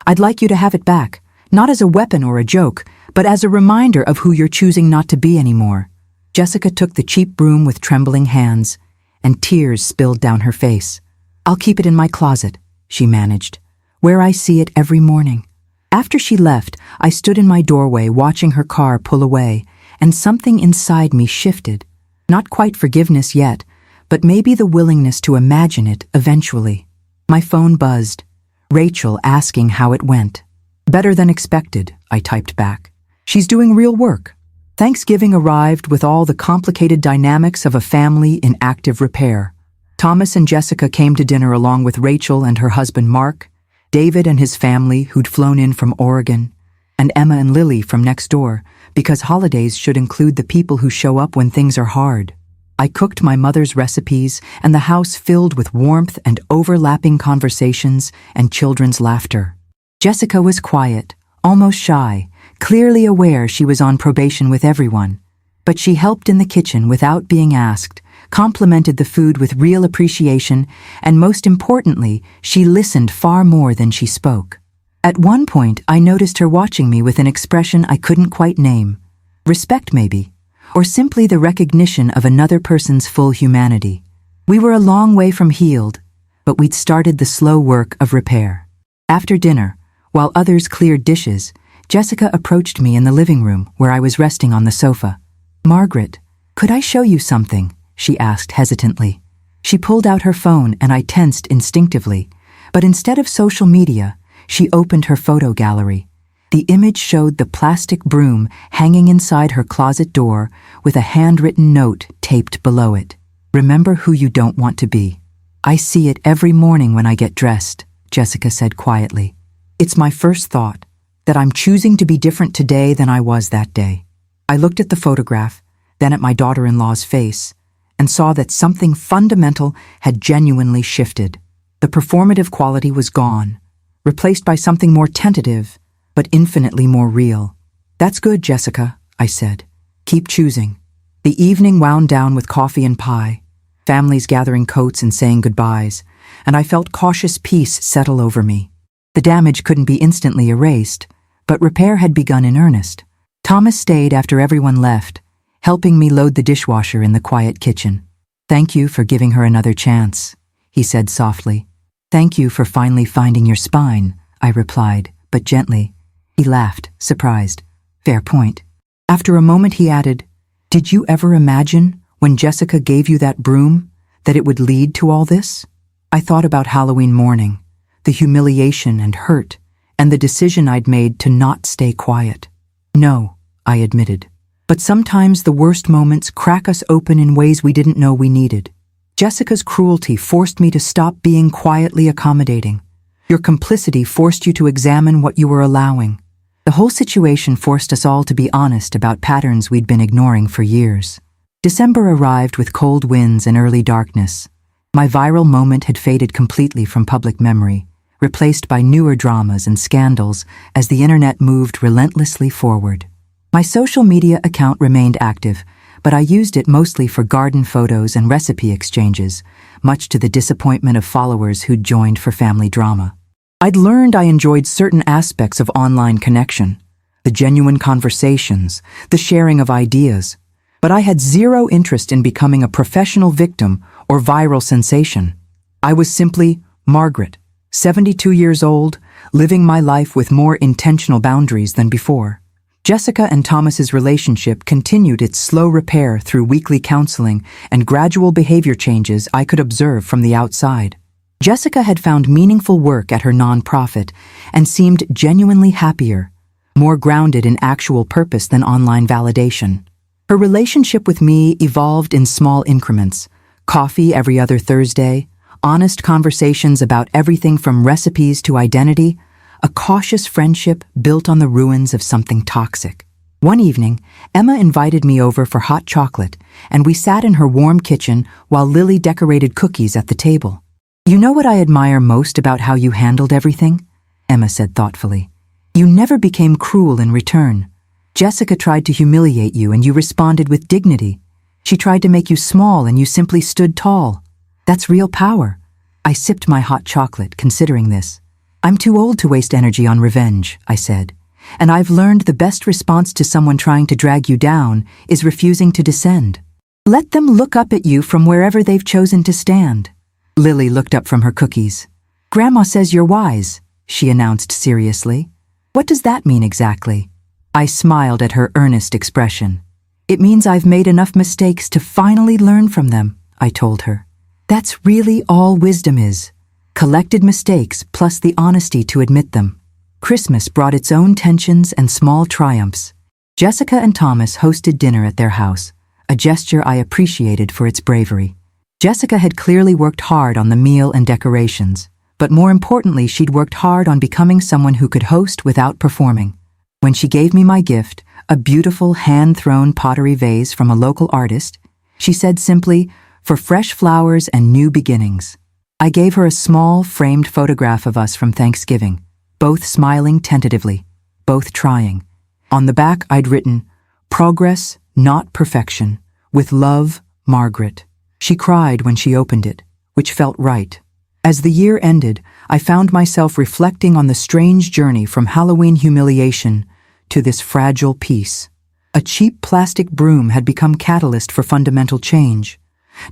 I'd like you to have it back, not as a weapon or a joke, but as a reminder of who you're choosing not to be anymore. Jessica took the cheap broom with trembling hands, and tears spilled down her face. I'll keep it in my closet, she managed, where I see it every morning. After she left, I stood in my doorway watching her car pull away, and something inside me shifted. Not quite forgiveness yet, but maybe the willingness to imagine it eventually. My phone buzzed. Rachel asking how it went. Better than expected, I typed back. She's doing real work. Thanksgiving arrived with all the complicated dynamics of a family in active repair. Thomas and Jessica came to dinner along with Rachel and her husband Mark, David and his family who'd flown in from Oregon, and Emma and Lily from next door, because holidays should include the people who show up when things are hard. I cooked my mother's recipes, and the house filled with warmth and overlapping conversations and children's laughter. Jessica was quiet, almost shy, clearly aware she was on probation with everyone. But she helped in the kitchen without being asked, complimented the food with real appreciation, and most importantly, she listened far more than she spoke. At one point, I noticed her watching me with an expression I couldn't quite name. Respect, maybe, or simply the recognition of another person's full humanity. We were a long way from healed, but we'd started the slow work of repair. After dinner, while others cleared dishes, Jessica approached me in the living room where I was resting on the sofa. Margaret, could I show you something? She asked hesitantly. She pulled out her phone and I tensed instinctively, but instead of social media, she opened her photo gallery. The image showed the plastic broom hanging inside her closet door with a handwritten note taped below it. "Remember who you don't want to be." "I see it every morning when I get dressed," Jessica said quietly. "It's my first thought, that I'm choosing to be different today than I was that day." I looked at the photograph, then at my daughter-in-law's face, and saw that something fundamental had genuinely shifted. The performative quality was gone, replaced by something more tentative, but infinitely more real. "That's good, Jessica," I said. "Keep choosing." The evening wound down with coffee and pie, families gathering coats and saying goodbyes, and I felt cautious peace settle over me. The damage couldn't be instantly erased, but repair had begun in earnest. Thomas stayed after everyone left, helping me load the dishwasher in the quiet kitchen. "Thank you for giving her another chance," he said softly. "Thank you for finally finding your spine," I replied, but gently. He laughed, surprised. "Fair point." After a moment he added, "Did you ever imagine, when Jessica gave you that broom, that it would lead to all this?" I thought about Halloween morning, the humiliation and hurt, and the decision I'd made to not stay quiet. "No," I admitted. "But sometimes the worst moments crack us open in ways we didn't know we needed. Jessica's cruelty forced me to stop being quietly accommodating. Your complicity forced you to examine what you were allowing. The whole situation forced us all to be honest about patterns we'd been ignoring for years." December arrived with cold winds and early darkness. My viral moment had faded completely from public memory, replaced by newer dramas and scandals as the internet moved relentlessly forward. My social media account remained active, but I used it mostly for garden photos and recipe exchanges, much to the disappointment of followers who'd joined for family drama. I'd learned I enjoyed certain aspects of online connection, the genuine conversations, the sharing of ideas, but I had zero interest in becoming a professional victim or viral sensation. I was simply Margaret, 72 years old, living my life with more intentional boundaries than before. Jessica and Thomas's relationship continued its slow repair through weekly counseling and gradual behavior changes I could observe from the outside. Jessica had found meaningful work at her nonprofit and seemed genuinely happier, more grounded in actual purpose than online validation. Her relationship with me evolved in small increments: coffee every other Thursday, honest conversations about everything from recipes to identity, a cautious friendship built on the ruins of something toxic. One evening, Emma invited me over for hot chocolate, and we sat in her warm kitchen while Lily decorated cookies at the table. "You know what I admire most about how you handled everything?" Emma said thoughtfully. "You never became cruel in return. Jessica tried to humiliate you and you responded with dignity. She tried to make you small and you simply stood tall. That's real power." I sipped my hot chocolate, considering this. "I'm too old to waste energy on revenge," I said, "and I've learned the best response to someone trying to drag you down is refusing to descend. Let them look up at you from wherever they've chosen to stand." Lily looked up from her cookies. "Grandma says you're wise," she announced seriously. "What does that mean exactly?" I smiled at her earnest expression. "It means I've made enough mistakes to finally learn from them," I told her. "That's really all wisdom is. Collected mistakes plus the honesty to admit them." Christmas brought its own tensions and small triumphs. Jessica and Thomas hosted dinner at their house, a gesture I appreciated for its bravery. Jessica had clearly worked hard on the meal and decorations, but more importantly, she'd worked hard on becoming someone who could host without performing. When she gave me my gift, a beautiful hand-thrown pottery vase from a local artist, she said simply, "For fresh flowers and new beginnings." I gave her a small, framed photograph of us from Thanksgiving, both smiling tentatively, both trying. On the back, I'd written, "Progress, not perfection. With love, Margaret." She cried when she opened it, which felt right. As the year ended, I found myself reflecting on the strange journey from Halloween humiliation to this fragile peace. A cheap plastic broom had become catalyst for fundamental change,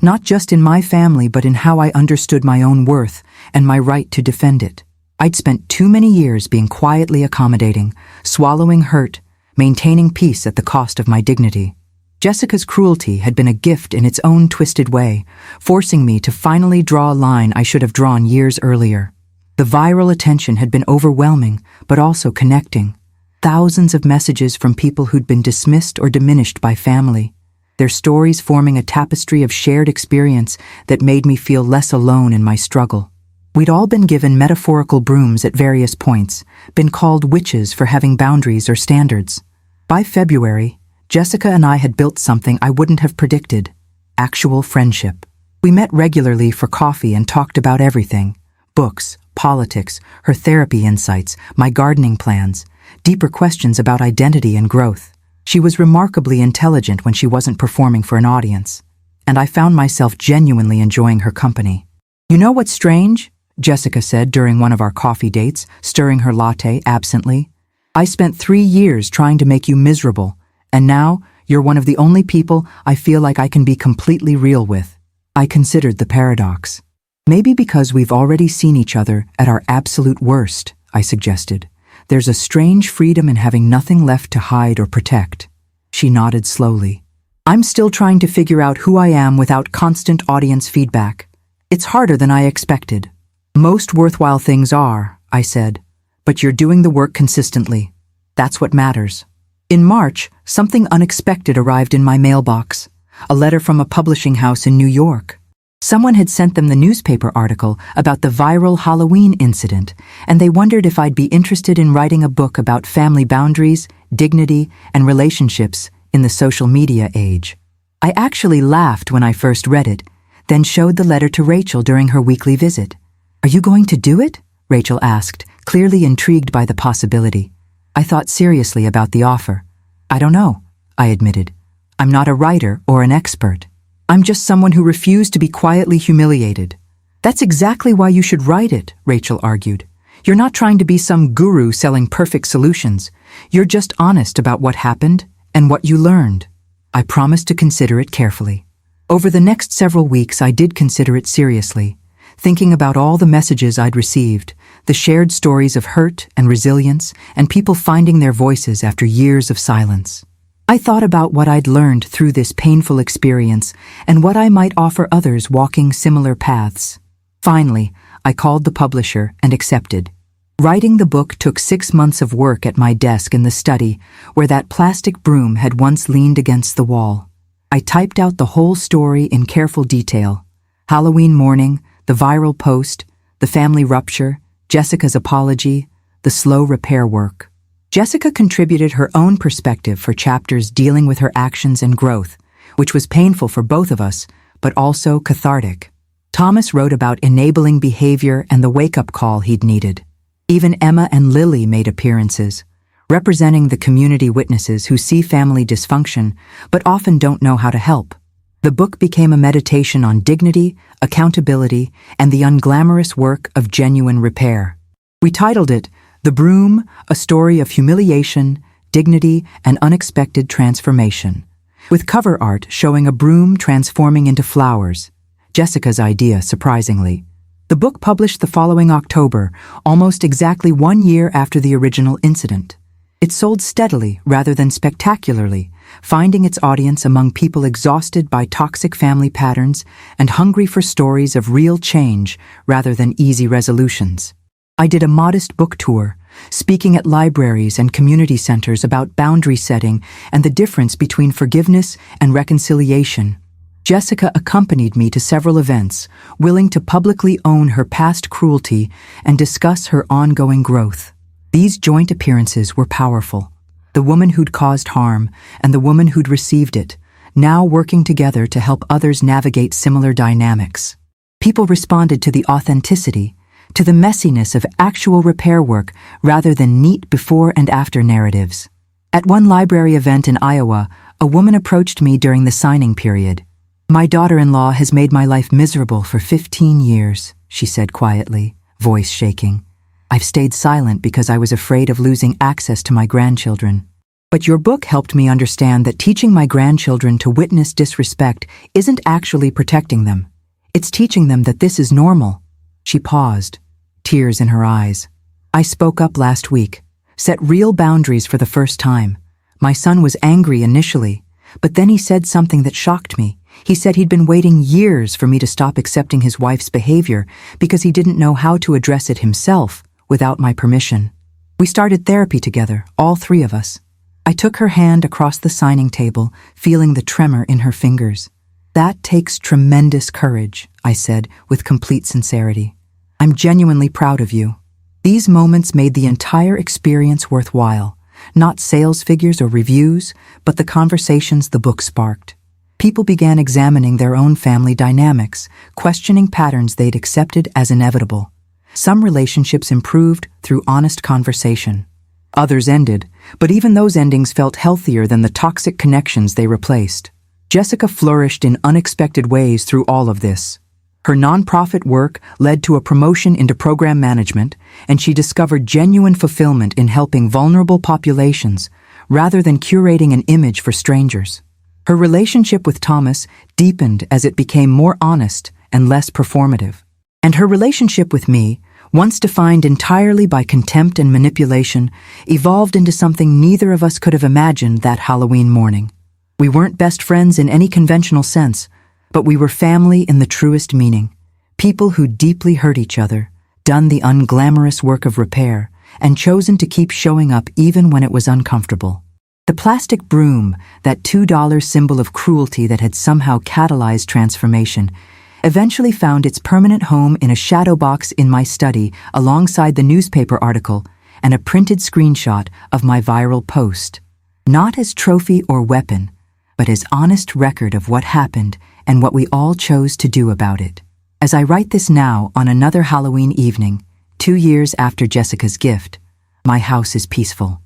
not just in my family but in how I understood my own worth and my right to defend it. I'd spent too many years being quietly accommodating, swallowing hurt, maintaining peace at the cost of my dignity. Jessica's cruelty had been a gift in its own twisted way, forcing me to finally draw a line I should have drawn years earlier. The viral attention had been overwhelming, but also connecting. Thousands of messages from people who'd been dismissed or diminished by family, their stories forming a tapestry of shared experience that made me feel less alone in my struggle. We'd all been given metaphorical brooms at various points, been called witches for having boundaries or standards. By February, Jessica and I had built something I wouldn't have predicted: actual friendship. We met regularly for coffee and talked about everything: books, politics, her therapy insights, my gardening plans, deeper questions about identity and growth. She was remarkably intelligent when she wasn't performing for an audience, and I found myself genuinely enjoying her company. "You know what's strange?" Jessica said during one of our coffee dates, stirring her latte absently. "I spent 3 years trying to make you miserable, and now you're one of the only people I feel like I can be completely real with." I considered the paradox. "Maybe because we've already seen each other at our absolute worst," I suggested. "There's a strange freedom in having nothing left to hide or protect." She nodded slowly. "I'm still trying to figure out who I am without constant audience feedback. It's harder than I expected." "Most worthwhile things are," I said, "but you're doing the work consistently. That's what matters." In March, something unexpected arrived in my mailbox: a letter from a publishing house in New York. Someone had sent them the newspaper article about the viral Halloween incident, and they wondered if I'd be interested in writing a book about family boundaries, dignity, and relationships in the social media age. I actually laughed when I first read it, then showed the letter to Rachel during her weekly visit. "Are you going to do it?" Rachel asked, clearly intrigued by the possibility. I thought seriously about the offer. "I don't know," I admitted. "I'm not a writer or an expert. I'm just someone who refused to be quietly humiliated." "That's exactly why you should write it," Rachel argued. "You're not trying to be some guru selling perfect solutions. You're just honest about what happened and what you learned." I promised to consider it carefully. Over the next several weeks, I did consider it seriously, thinking about all the messages I'd received, the shared stories of hurt and resilience, and people finding their voices after years of silence. I thought about what I'd learned through this painful experience and what I might offer others walking similar paths. Finally, I called the publisher and accepted. Writing the book took 6 months of work at my desk in the study where that plastic broom had once leaned against the wall. I typed out the whole story in careful detail: Halloween morning, the viral post, the family rupture, Jessica's apology, the slow repair work. Jessica contributed her own perspective for chapters dealing with her actions and growth, which was painful for both of us, but also cathartic. Thomas wrote about enabling behavior and the wake-up call he'd needed. Even Emma and Lily made appearances, representing the community witnesses who see family dysfunction but often don't know how to help. The book became a meditation on dignity, accountability, and the unglamorous work of genuine repair. We titled it The Broom, a story of humiliation, dignity, and unexpected transformation, with cover art showing a broom transforming into flowers. Jessica's idea, surprisingly. The book published the following October, almost exactly 1 year after the original incident. It sold steadily rather than spectacularly, finding its audience among people exhausted by toxic family patterns and hungry for stories of real change rather than easy resolutions. I did a modest book tour, speaking at libraries and community centers about boundary setting and the difference between forgiveness and reconciliation. Jessica accompanied me to several events, willing to publicly own her past cruelty and discuss her ongoing growth. These joint appearances were powerful. The woman who'd caused harm and the woman who'd received it, now working together to help others navigate similar dynamics. People responded to the authenticity, to the messiness of actual repair work rather than neat before and after narratives. At one library event in Iowa, a woman approached me during the signing period. "My daughter-in-law has made my life miserable for 15 years, she said quietly, voice shaking. "I've stayed silent because I was afraid of losing access to my grandchildren. But your book helped me understand that teaching my grandchildren to witness disrespect isn't actually protecting them. It's teaching them that this is normal." She paused, tears in her eyes. "I spoke up last week, set real boundaries for the first time. My son was angry initially, but then he said something that shocked me. He said he'd been waiting years for me to stop accepting his wife's behavior because he didn't know how to address it himself without my permission. We started therapy together, all three of us. I took her hand across the signing table, feeling the tremor in her fingers. "That takes tremendous courage," I said with complete sincerity. "I'm genuinely proud of you." These moments made the entire experience worthwhile. Not sales figures or reviews, but the conversations the book sparked. People began examining their own family dynamics, questioning patterns they'd accepted as inevitable. Some relationships improved through honest conversation. Others ended, but even those endings felt healthier than the toxic connections they replaced. Jessica flourished in unexpected ways through all of this. Her nonprofit work led to a promotion into program management, and she discovered genuine fulfillment in helping vulnerable populations rather than curating an image for strangers. Her relationship with Thomas deepened as it became more honest and less performative. And her relationship with me, once defined entirely by contempt and manipulation, evolved into something neither of us could have imagined that Halloween morning. We weren't best friends in any conventional sense, but we were family in the truest meaning. People who deeply hurt each other, done the unglamorous work of repair, and chosen to keep showing up even when it was uncomfortable. The plastic broom, that $2 symbol of cruelty that had somehow catalyzed transformation, eventually found its permanent home in a shadow box in my study alongside the newspaper article and a printed screenshot of my viral post. Not as trophy or weapon, but as honest record of what happened and what we all chose to do about it. As I write this now on another Halloween evening, 2 years after Jessica's gift, my house is peaceful.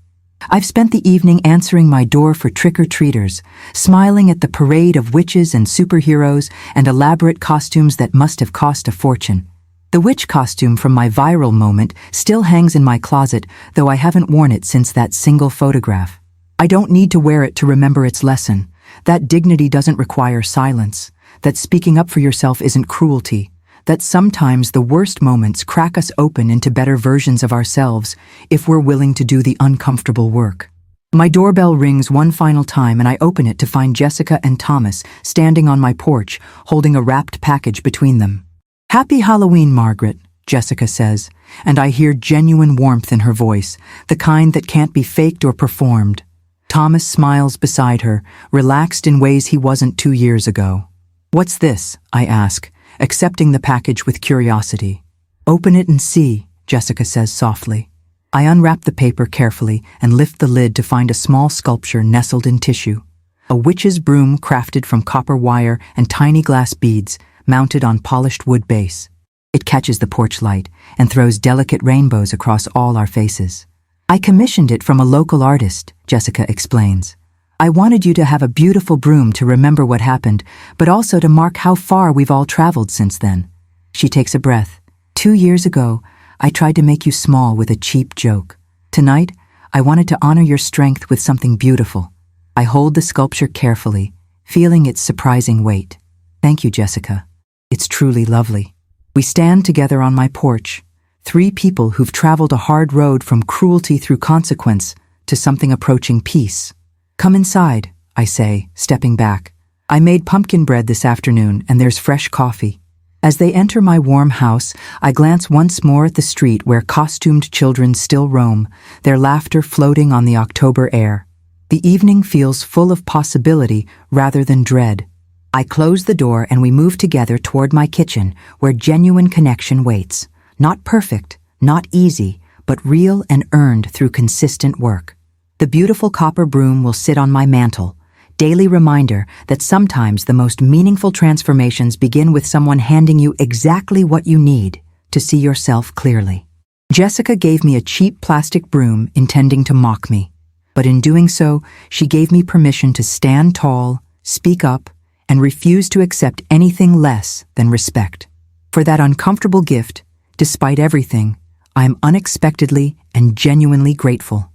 I've spent the evening answering my door for trick-or-treaters, smiling at the parade of witches and superheroes and elaborate costumes that must have cost a fortune. The witch costume from my viral moment still hangs in my closet, though I haven't worn it since that single photograph. I don't need to wear it to remember its lesson. That dignity doesn't require silence, that speaking up for yourself isn't cruelty, that sometimes the worst moments crack us open into better versions of ourselves if we're willing to do the uncomfortable work. My doorbell rings one final time and I open it to find Jessica and Thomas standing on my porch, holding a wrapped package between them. "Happy Halloween, Margaret," Jessica says, and I hear genuine warmth in her voice, the kind that can't be faked or performed. Thomas smiles beside her, relaxed in ways he wasn't 2 years ago. "What's this?" I ask, accepting the package with curiosity. "Open it and see," Jessica says softly. I unwrap the paper carefully and lift the lid to find a small sculpture nestled in tissue. A witch's broom crafted from copper wire and tiny glass beads mounted on polished wood base. It catches the porch light and throws delicate rainbows across all our faces. "I commissioned it from a local artist," Jessica explains. "I wanted you to have a beautiful broom to remember what happened, but also to mark how far we've all traveled since then." She takes a breath. 2 years ago, I tried to make you small with a cheap joke. Tonight, I wanted to honor your strength with something beautiful." I hold the sculpture carefully, feeling its surprising weight. "Thank you, Jessica. It's truly lovely." We stand together on my porch, 3 people who've traveled a hard road from cruelty through consequence to something approaching peace. "Come inside," I say, stepping back. "I made pumpkin bread this afternoon and there's fresh coffee." As they enter my warm house, I glance once more at the street where costumed children still roam, their laughter floating on the October air. The evening feels full of possibility rather than dread. I close the door and we move together toward my kitchen, where genuine connection waits. Not perfect, not easy, but real and earned through consistent work. The beautiful copper broom will sit on my mantle, daily reminder that sometimes the most meaningful transformations begin with someone handing you exactly what you need to see yourself clearly. Jessica gave me a cheap plastic broom intending to mock me, but in doing so, she gave me permission to stand tall, speak up, and refuse to accept anything less than respect. For that uncomfortable gift, despite everything, I am unexpectedly and genuinely grateful.